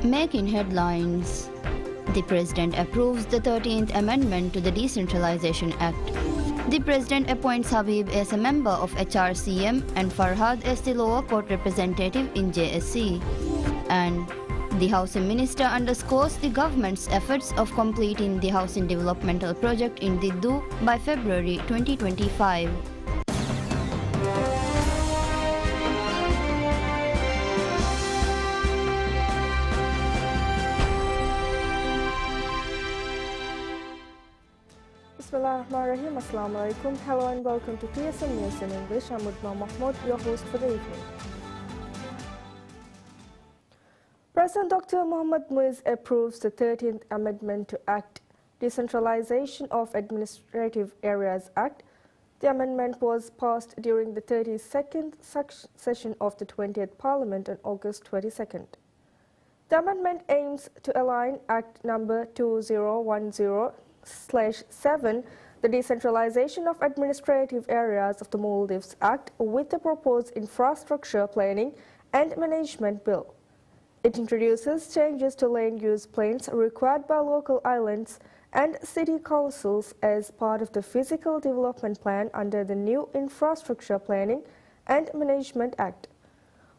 Making headlines. The President approves the 13th Amendment to the Decentralization Act. The President appoints Habib as a member of HRCM and Farhad as the lower court representative in JSC. And the Housing Minister underscores the government's efforts of completing the housing developmental project in Diddu by February 2025. Bismillahirrahmanirrahim. Assalamu alaikum. Hello and welcome to PSMNEWS in English. I'm Udma Mahmoud, your host for the evening. President Dr. Mohammad Muiz approves the 13th Amendment to Act, Decentralization of Administrative Areas Act. The amendment was passed during the 32nd session of the 20th Parliament on August 22nd. The amendment aims to align Act number 2010/7, the Decentralization of Administrative Areas of the Maldives Act, with the proposed Infrastructure Planning and Management Bill. It introduces changes to land use plans required by local islands and city councils as part of the Physical Development Plan under the new Infrastructure Planning and Management Act.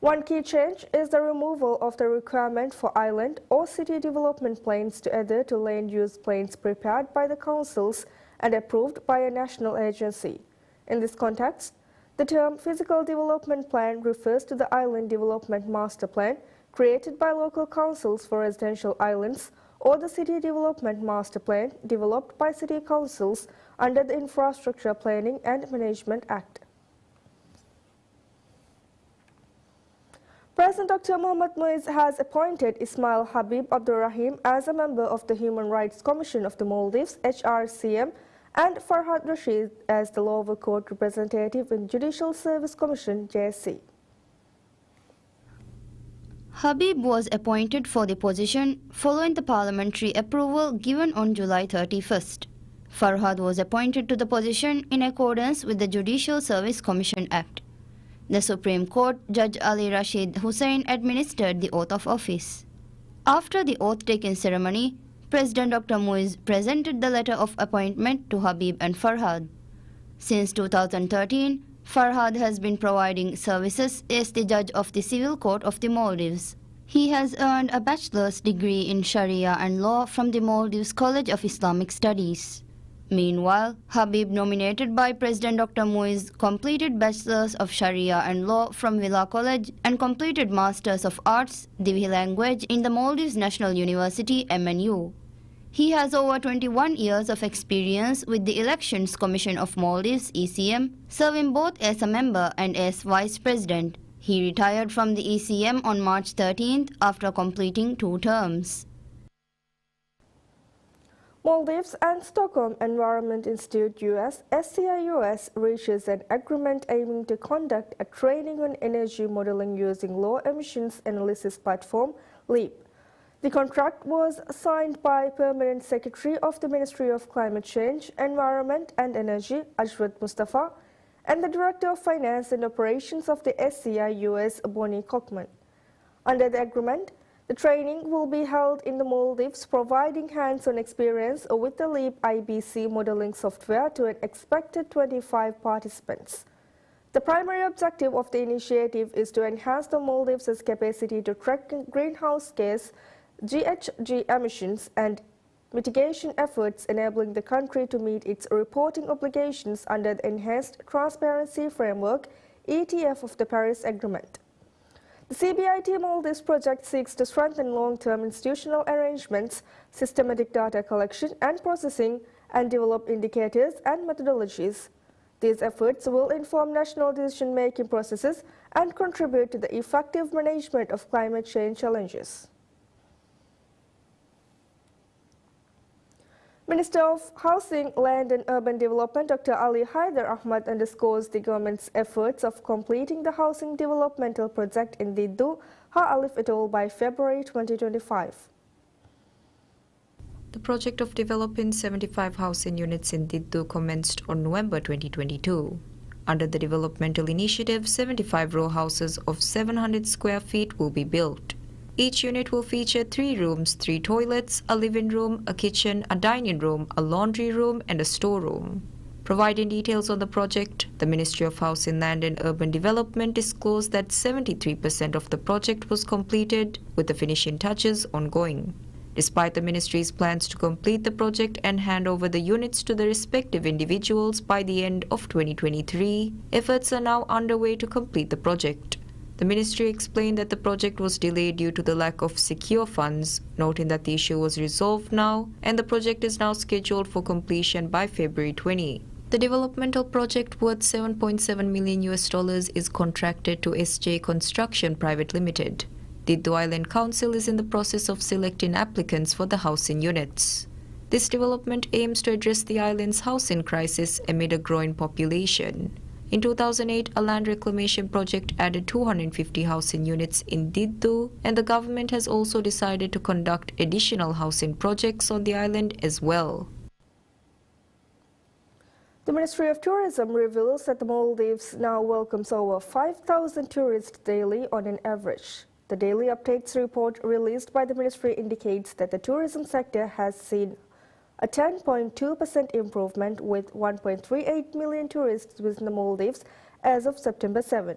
One key change is the removal of the requirement for island or city development plans to adhere to land use plans prepared by the councils and approved by a national agency. In this context, the term Physical Development Plan refers to the Island Development Master Plan created by local councils for residential islands, or the City Development Master Plan developed by city councils under the Infrastructure Planning and Management Act. President Dr. Mohammad Muiz has appointed Ismail Habib Abdurrahim as a member of the Human Rights Commission of the Maldives, HRCM, and Farhad Rashid as the lower court representative in Judicial Service Commission, JSC. Habib was appointed for the position following the parliamentary approval given on July 31st. Farhad was appointed to the position in accordance with the Judicial Service Commission Act. The Supreme Court Judge Ali Rashid Hussain administered the oath of office. After the oath-taking ceremony, President Dr. Muiz presented the letter of appointment to Habib and Farhad. Since 2013, Farhad has been providing services as the judge of the Civil Court of the Maldives. He has earned a bachelor's degree in Sharia and Law from the Maldives College of Islamic Studies. Meanwhile, Habib, nominated by President Dr. Muiz, completed Bachelor's of Sharia and Law from Villa College and completed Masters of Arts, Divi Language in the Maldives National University, MNU. He has over 21 years of experience with the Elections Commission of Maldives, ECM, serving both as a member and as Vice President. He retired from the ECM on March 13th after completing 2 terms. Maldives and Stockholm Environment Institute US, SCI-US, reaches an agreement aiming to conduct a training on energy modeling using low emissions analysis platform, LEAP. The contract was signed by Permanent Secretary of the Ministry of Climate Change, Environment and Energy, Ajwad Mustafa, and the Director of Finance and Operations of the SCI-US, Bonnie Cockman. Under the agreement, the training will be held in the Maldives, providing hands-on experience with the LEAP IBC modeling software to an expected 25 participants. The primary objective of the initiative is to enhance the Maldives' capacity to track greenhouse gas GHG emissions and mitigation efforts, enabling the country to meet its reporting obligations under the Enhanced Transparency Framework (ETF) of the Paris Agreement. The CBIT Maldives project seeks to strengthen long-term institutional arrangements, systematic data collection and processing, and develop indicators and methodologies. These efforts will inform national decision-making processes and contribute to the effective management of climate change challenges. Minister of Housing, Land and Urban Development Dr. Ali Haider Ahmad underscores the government's efforts of completing the housing developmental project in Diddu, Ha Alif Atoll by February 2025. The project of developing 75 housing units in Diddu commenced on November 2022. Under the developmental initiative, 75 row houses of 700 square feet will be built. Each unit will feature 3 rooms, 3 toilets, a living room, a kitchen, a dining room, a laundry room, and a storeroom. Providing details on the project, the Ministry of Housing, Land and Urban Development disclosed that 73% of the project was completed, with the finishing touches ongoing. Despite the ministry's plans to complete the project and hand over the units to the respective individuals by the end of 2023, efforts are now underway to complete the project. The ministry explained that the project was delayed due to the lack of secure funds, noting that the issue was resolved now and the project is now scheduled for completion by February 20. The developmental project worth $7.7 million is contracted to SJ Construction Private Limited. Diddu Island Council is in the process of selecting applicants for the housing units. This development aims to address the island's housing crisis amid a growing population. In 2008, a land reclamation project added 250 housing units in Diddu, and the government has also decided to conduct additional housing projects on the island as well. The Ministry of Tourism reveals that the Maldives now welcomes over 5,000 tourists daily on an average. The daily updates report released by the ministry indicates that the tourism sector has seen a 10.2% improvement with 1.38 million tourists within the Maldives as of September 7.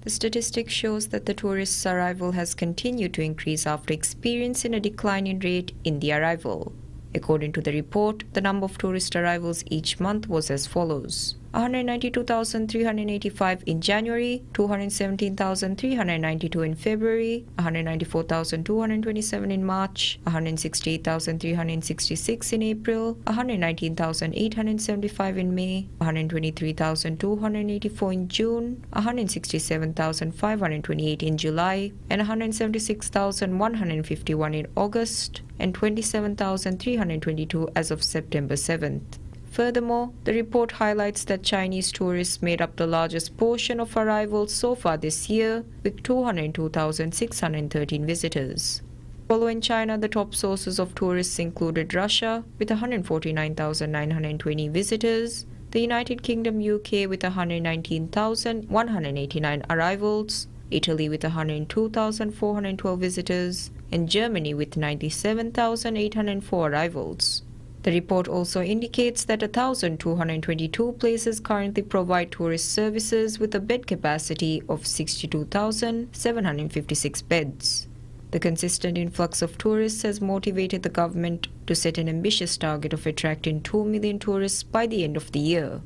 The statistic shows that the tourists' arrival has continued to increase after experiencing a declining rate in the arrival. According to the report, the number of tourist arrivals each month was as follows: 192,385 in January, 217,392 in February, 194,227 in March, 168,366 in April, 119,875 in May, 123,284 in June, 167,528 in July, and 176,151 in August, and 27,322 as of September 7th. Furthermore, the report highlights that Chinese tourists made up the largest portion of arrivals so far this year, with 202,613 visitors. Following China, the top sources of tourists included Russia, with 149,920 visitors, the United Kingdom UK with 119,189 arrivals, Italy with 102,412 visitors, and Germany with 97,804 arrivals. The report also indicates that 1,222 places currently provide tourist services with a bed capacity of 62,756 beds. The consistent influx of tourists has motivated the government to set an ambitious target of attracting 2 million tourists by the end of the year.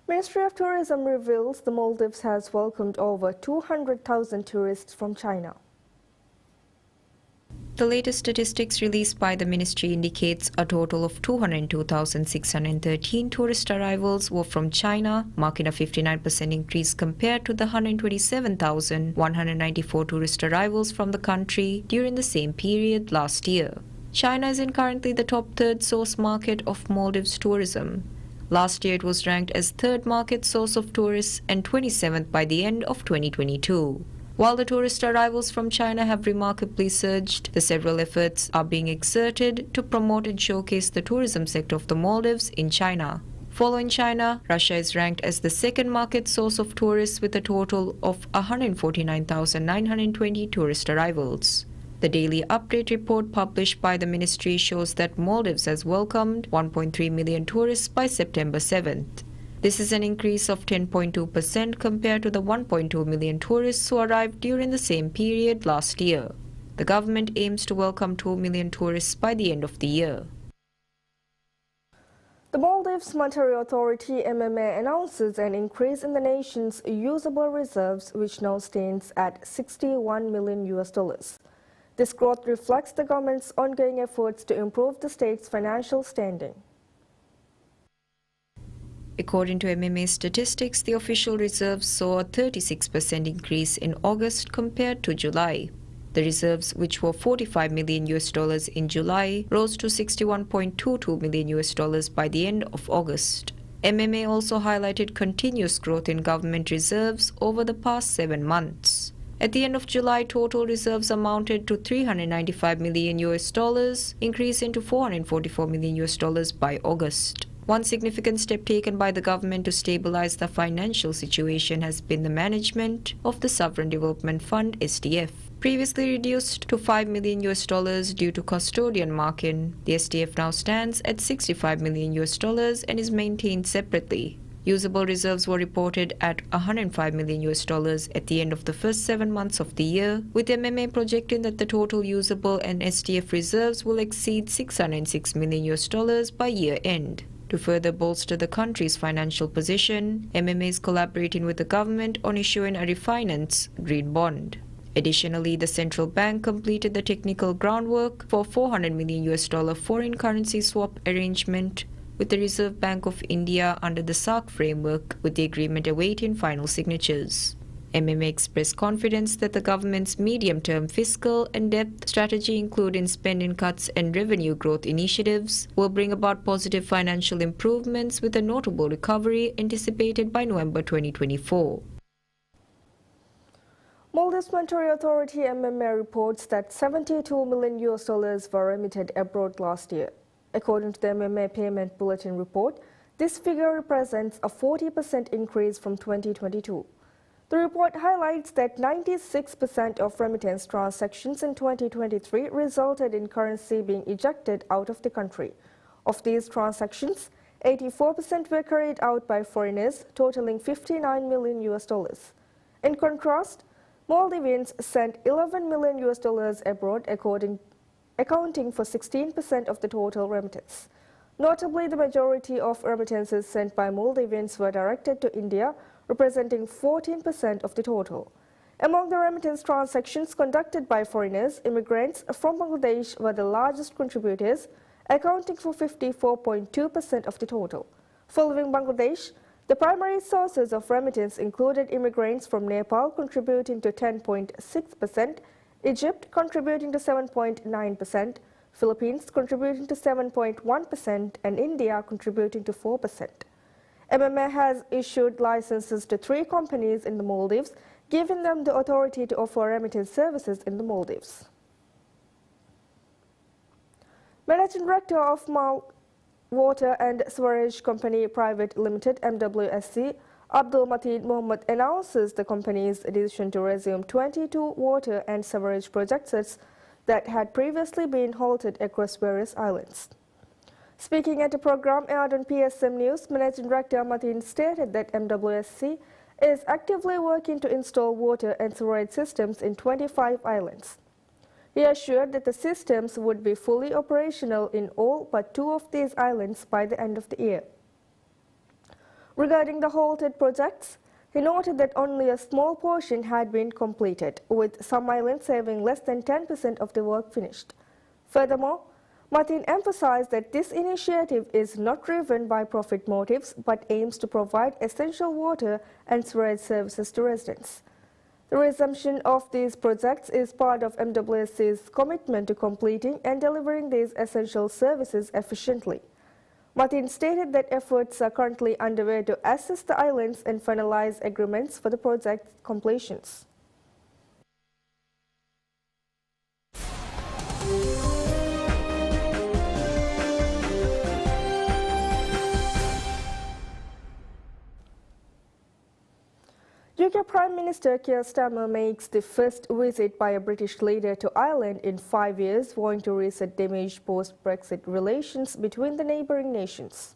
Ministry of Tourism reveals the Maldives has welcomed over 200,000 tourists from China. The latest statistics released by the ministry indicates a total of 202,613 tourist arrivals were from China, marking a 59% increase compared to the 127,194 tourist arrivals from the country during the same period last year. China is currently the top third source market of Maldives tourism. Last year it was ranked as third market source of tourists and 27th by the end of 2022. While the tourist arrivals from China have remarkably surged, the several efforts are being exerted to promote and showcase the tourism sector of the Maldives in China. Following China, Russia is ranked as the second market source of tourists with a total of 149,920 tourist arrivals. The daily update report published by the ministry shows that Maldives has welcomed 1.3 million tourists by September 7th. This is an increase of 10.2% compared to the 1.2 million tourists who arrived during the same period last year. The government aims to welcome 2 million tourists by the end of the year. The Maldives Monetary Authority (MMA) announces an increase in the nation's usable reserves, which now stands at $61 million. This growth reflects the government's ongoing efforts to improve the state's financial standing. According to MMA statistics, the official reserves saw a 36% increase in August compared to July. The reserves, which were $45 million in July, rose to $61.22 million by the end of August. MMA also highlighted continuous growth in government reserves over the past 7 months. At the end of July, total reserves amounted to $395 million, increasing to $444 million by August. One significant step taken by the government to stabilize the financial situation has been the management of the Sovereign Development Fund (SDF. Previously reduced to $5 million due to custodian marking, the SDF now stands at $65 million and is maintained separately. Usable reserves were reported at $105 million at the end of the first 7 months of the year, with MMA projecting that the total usable and SDF reserves will exceed $606 million by year end. To further bolster the country's financial position, MMA is collaborating with the government on issuing a refinance green bond. Additionally, the central bank completed the technical groundwork for $400 million foreign currency swap arrangement with the Reserve Bank of India under the SARC framework, with the agreement awaiting final signatures. MMA expressed confidence that the government's medium-term fiscal and debt strategy, including spending cuts and revenue growth initiatives, will bring about positive financial improvements, with a notable recovery anticipated by November 2024. Maldives Monetary Authority MMA reports that $72 million were remitted abroad last year. According to the MMA Payment Bulletin report, this figure represents a 40% increase from 2022. The report highlights that 96% of remittance transactions in 2023 resulted in currency being ejected out of the country. Of these transactions, 84% were carried out by foreigners, totaling $59 million. In contrast, Maldivians sent $11 million abroad, accounting for 16% of the total remittance. Notably, the majority of remittances sent by Maldivians were directed to India, representing 14% of the total. Among the remittance transactions conducted by foreigners, immigrants from Bangladesh were the largest contributors, accounting for 54.2% of the total. Following Bangladesh, the primary sources of remittance included immigrants from Nepal contributing to 10.6%, Egypt contributing to 7.9%, Philippines contributing to 7.1%, and India contributing to 4%. MMA has issued licenses to 3 companies in the Maldives, giving them the authority to offer remittance services in the Maldives. Managing Director of Water and Sewerage Company Private Limited (MWSC), Abdul Mateen Mohammed, announces the company's decision to resume 22 water and sewerage projects that had previously been halted across various islands. Speaking at a program aired on PSMNEWS, Managing Director Mateen stated that MWSC is actively working to install water and sewerage systems in 25 islands. He assured that the systems would be fully operational in all but 2 of these islands by the end of the year. Regarding the halted projects, he noted that only a small portion had been completed, with some islands having less than 10% of the work finished. Furthermore, Mateen emphasized that this initiative is not driven by profit motives but aims to provide essential water and sewerage services to residents. The resumption of these projects is part of MWSC's commitment to completing and delivering these essential services efficiently. Mateen stated that efforts are currently underway to assess the islands and finalize agreements for the project completions. UK Prime Minister Keir Starmer makes the first visit by a British leader to Ireland in 5 years, vowing to reset damaged post-Brexit relations between the neighbouring nations.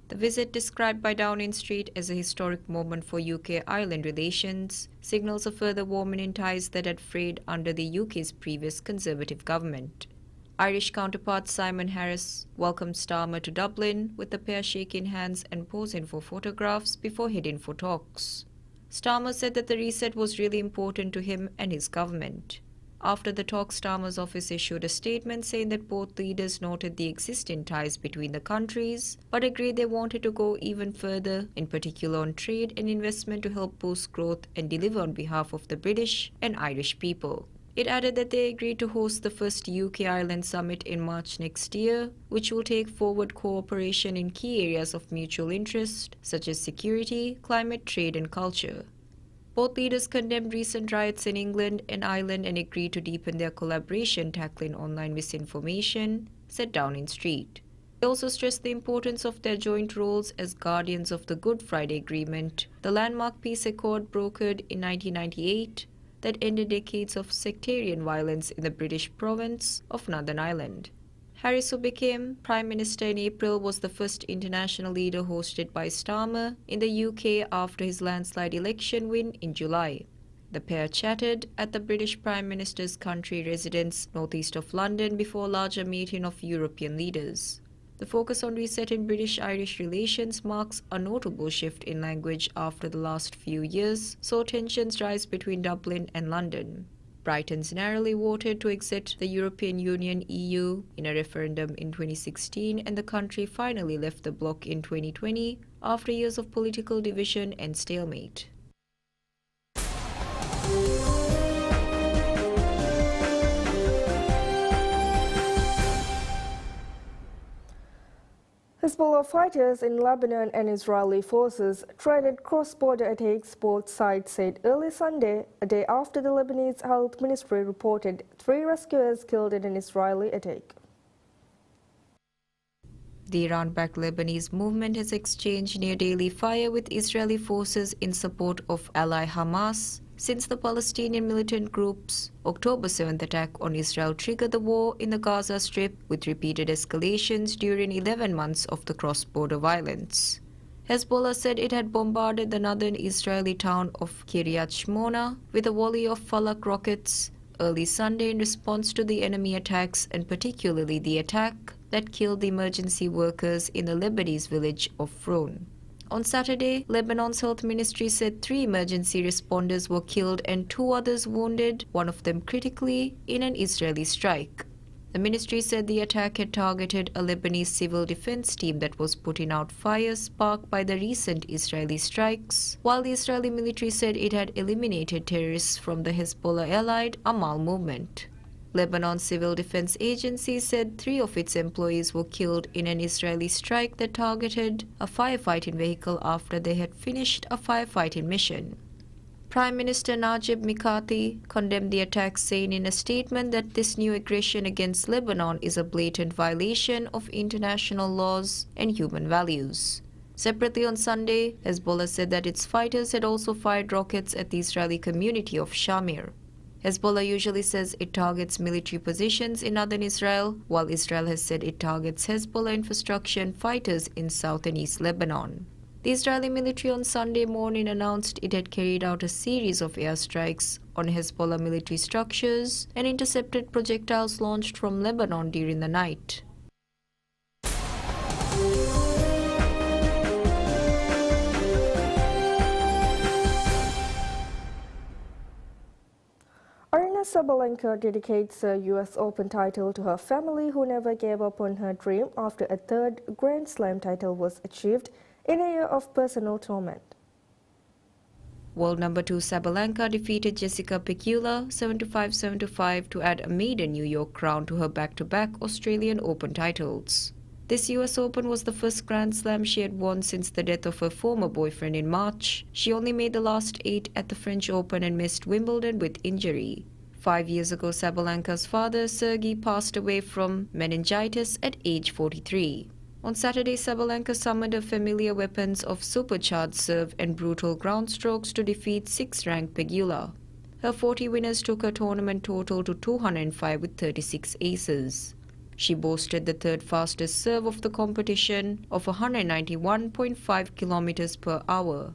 The visit, described by Downing Street as a historic moment for UK-Ireland relations, signals a further warming in ties that had frayed under the UK's previous Conservative government. Irish counterpart Simon Harris welcomed Starmer to Dublin, with the pair shaking hands and posing for photographs before heading for talks. Starmer said that the reset was really important to him and his government. After the talks, Starmer's office issued a statement saying that both leaders noted the existing ties between the countries, but agreed they wanted to go even further, in particular on trade and investment, to help boost growth and deliver on behalf of the British and Irish people. It added that they agreed to host the first UK-Ireland summit in March next year, which will take forward cooperation in key areas of mutual interest, such as security, climate, trade and culture. Both leaders condemned recent riots in England and Ireland and agreed to deepen their collaboration tackling online misinformation, said Downing Street. They also stressed the importance of their joint roles as guardians of the Good Friday Agreement, the landmark peace accord brokered in 1998 that ended decades of sectarian violence in the British province of Northern Ireland. Harris, who became Prime Minister in April, was the first international leader hosted by Starmer in the UK after his landslide election win in July. The pair chatted at the British Prime Minister's country residence northeast of London before a larger meeting of European leaders. The focus on resetting British-Irish relations marks a notable shift in language after the last few years saw tensions rise between Dublin and London. Britons narrowly voted to exit the European Union (EU) in a referendum in 2016, and the country finally left the bloc in 2020 after years of political division and stalemate. Hezbollah fighters in Lebanon and Israeli forces threaded cross-border attacks, both sides said early Sunday, a day after the Lebanese Health Ministry reported 3 rescuers killed in an Israeli attack. The Iran-backed Lebanese movement has exchanged near-daily fire with Israeli forces in support of ally Hamas since the Palestinian militant group's October 7th attack on Israel triggered the war in the Gaza Strip, with repeated escalations during 11 months of the cross-border violence. Hezbollah said it had bombarded the northern Israeli town of Kiryat Shmona with a volley of Falak rockets early Sunday in response to the enemy attacks, and particularly the attack that killed the emergency workers in the Lebanese village of Fron. On Saturday, Lebanon's health ministry said 3 emergency responders were killed and 2 others wounded, one of them critically, in an Israeli strike. The ministry said the attack had targeted a Lebanese civil defense team that was putting out fires sparked by the recent Israeli strikes, while the Israeli military said it had eliminated terrorists from the Hezbollah-allied Amal movement. Lebanon's civil defense agency said 3 of its employees were killed in an Israeli strike that targeted a firefighting vehicle after they had finished a firefighting mission. Prime Minister Najib Mikati condemned the attack, saying in a statement that this new aggression against Lebanon is a blatant violation of international laws and human values. Separately on Sunday, Hezbollah said that its fighters had also fired rockets at the Israeli community of Shamir. Hezbollah usually says it targets military positions in northern Israel, while Israel has said it targets Hezbollah infrastructure and fighters in south and east Lebanon. The Israeli military on Sunday morning announced it had carried out a series of airstrikes on Hezbollah military structures and intercepted projectiles launched from Lebanon during the night. Sabalenka dedicates a US Open title to her family, who never gave up on her dream after a 3rd Grand Slam title was achieved in a year of personal torment. World number 2 Sabalenka defeated Jessica Pegula 7-5, 7-5 to add a maiden New York crown to her back-to-back Australian Open titles. This US Open was the first Grand Slam she had won since the death of her former boyfriend in March. She only made the last 8 at the French Open and missed Wimbledon with injury. 5 years ago, Sabalenka's father, Sergei, passed away from meningitis at age 43. On Saturday, Sabalenka summoned her familiar weapons of supercharged serve and brutal ground strokes to defeat 6th-ranked Pegula. Her 40 winners took her tournament total to 205 with 36 aces. She boasted the 3rd fastest serve of the competition of 191.5 kilometers per hour.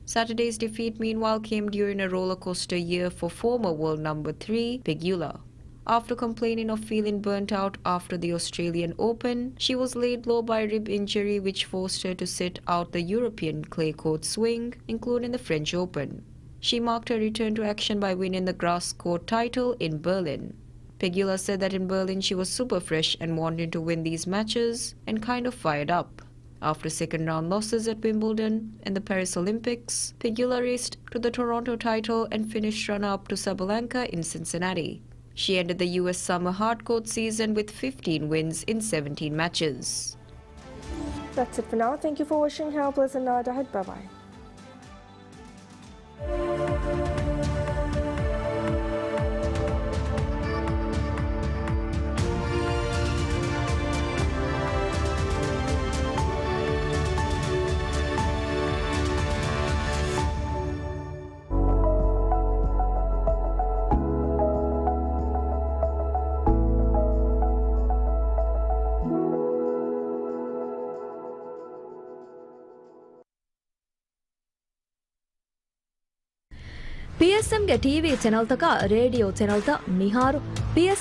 Saturday's defeat, meanwhile, came during a roller coaster year for former world number 3 Pegula. After complaining of feeling burnt out after the Australian Open, she was laid low by a rib injury which forced her to sit out the European clay court swing, including the French Open. She marked her return to action by winning the grass court title in Berlin. Pegula said that in Berlin she was super fresh and wanted to win these matches and kind of fired up. After second-round losses at Wimbledon and the Paris Olympics, Pegula raced to the Toronto title and finished runner-up to Sabalenka in Cincinnati. She ended the US summer hardcourt season with 15 wins in 17 matches. That's it for now. Thank you for watching. Have a pleasant night ahead. Bye-bye. PSM ಗೆ TV channel ತಕ radio channel ತ ನಿಹಾರು PS